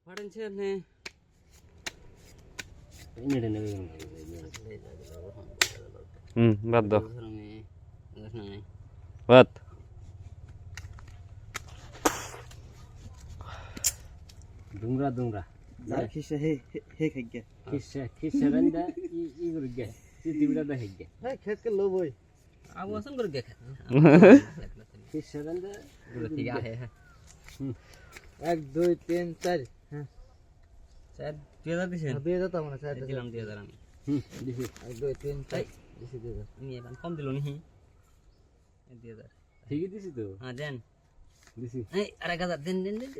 Padanche ne. বাদ দাও বাদ Dungra dungra. Dar kişi he kegge. Kisse randa I gurge. Siti bida da hegge. Hey khet ke lo boy. Abu asan gurge. Kisse randa gurge ya he. 1 2 3 4 Sir 2000 দিছেন? দিয়ে দাও মানে sir দিলাম 2000 আমি। দিছি 1 2 3 4 দিছি 2000 আমি এখন কম দিল নি 2000 ঠিকই দিছি তো হ্যাঁ দেন দিছি এই 1000 দেন দেন দেন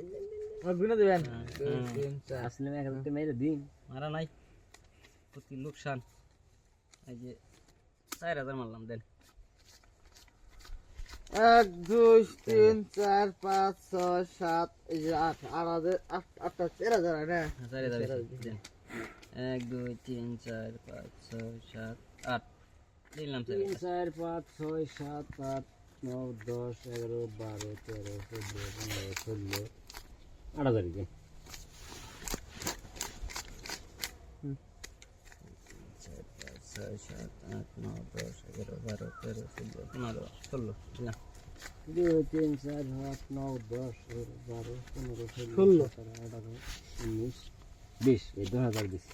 আর গুনা দিবেন 2 3 4 আসলে 1000 তে মেরে দিন মারা নাই প্রতি লোকসান এই যে 4000 মারলাম দেন 1 2 3 4 5 6 7 এই যে 8 8 13000 না 4000 দেন 1 2 3 4 5 6 7 8 দিলাম 3 4 5 6 7 8 9 10 11 12 13 14 15 16 8000 দিন 6 7 8 9 10 11 12 13 14 15 16 দিলাম 2 3 4 8 9 10 12 15 16 17 18 19 20 এই 2000 দিছি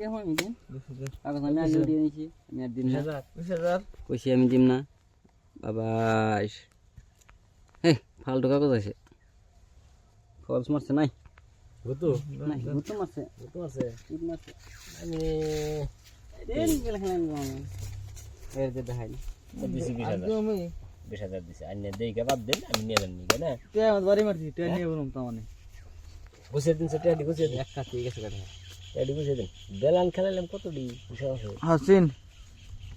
দেখো আমি দেন কাগজ আমি আগে দিয়ে নিছি আমি আর দিন 20000 কইছি আমি দিম না বাবা ফালতু কাগজ আছে ফলস মারছে নাই গুতু নাই গুতো মারছে গুতু আছে টিপ মারছে আমি দেন গেল খেলেন আমি এর যে দেখাই না দিছি 20000 আমি 20000 দিছে আইনে দেইকে বাদ দেন আমি নিয়ে যান নিকে না তে আমার বাড়ি মারছি তে নিয়ে বলুম তো মানে বসে দিন সেটা দি বসে দিন একটা ঠিক আছে কাটা এডি বসে দিন বেলান খেলালাম কত দি পয়সা আছে হাসিন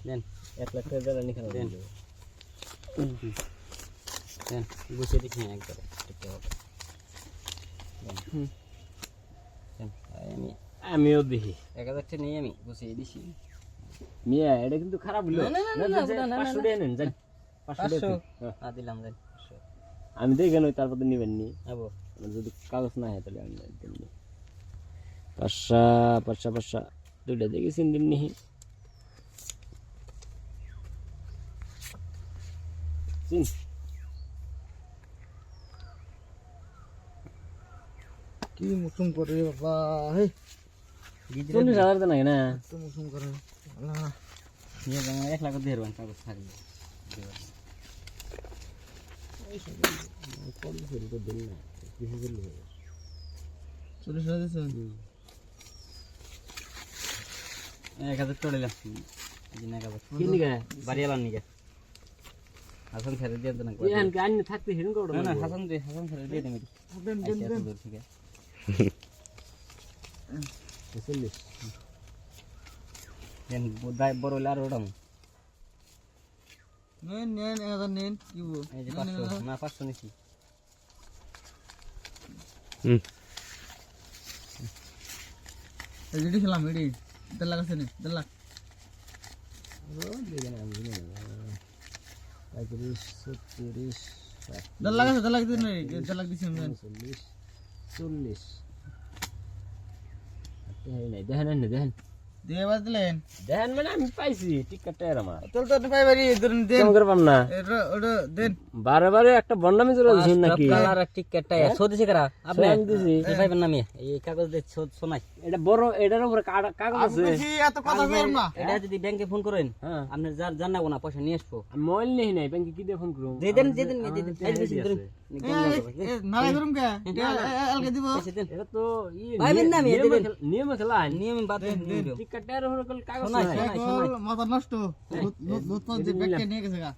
দেন 1 লাখ টাকা বেলান খেলা দেন দেন বসে দেখি একবার ঠিক হবে আমিও দেখি 1000 টাকা নিয়ে আমি বসিয়ে দিছি মিয়া এটা কিন্তু খারাপ হলো না 500 টাকা নেন যান 500 দিলাম যান আমি দেখে নই তারপর নিবেন নি আবো যদি কাগজ না হয় তাহলে আমি দেন নি পাঁচশা দুইটা দেখেছেন দিন নি চিন কি মুসুম করে বাবা হে 40000 দেন না তো মুসুম করে আল্লাহ নিয়ে যান 1 লাখ দিয়ে রন কাগজ থাকবে কম করে তো দেন না কিছু দিন হবে 40000 দিছেন 1000 টাকা দিলাম দিন 1000 কি নিগা বাড়ি আলাম নিগা হাসান ছেড়ে দিয়ে দেন না ইয়ান গান থাকতে হিরন করব না হাসান ছেড়ে দিয়ে দেন দেন ঠিক আছে চল্লিশ দেন বোধাই বড় লার ওড়াম নেন এটা নেন কি বল এই যে 500 না 500 নিছি এই যেটি খেলাম এডি 1.5 লাখ আছে নে 1.5 লাখ ও দিবেন আমি না 35 36 1.5 লাখ আছে 1.5 লাখ দিন 1.5 লাখ দিছি আমি 40 নাই দেখেন দিয়ে বাদ দিলেন দেখেন মানে আমি পাইছি টিকেটটা এর আমার চল তো পাই বাড়ি ধরুন দেন কেমন করে পাম না ওটা দেন বারে একটা বন্ডামি চলে দিছেন নাকি কালার টিকেটটা সদিছে করা আপনি আমি দিছি পাইবেন না আমি এই কাগজ দিয়ে শোনাই এটা বড় এটার উপরে কাগজ আছে বেশি এত কথা কইরম না এটা যদি ব্যাংকে ফোন করেন হ্যাঁ আপনি জানাবো না পয়সা নিয়ে আসবো মোবাইল নেই নাই ব্যাংকে কি দিয়ে ফোন করব দিয়ে দেন এই বেশি ধরুন না করুম কে এলকে দিব এটা তো পাইবেন না আমি নিয়ম খেলা নিয়ম বাদ টিকেটের উপরে কাগজ শোনাই নাই শোনাই মাথা নষ্ট দুধ যে ব্যাগকে নিয়ে গেছে গা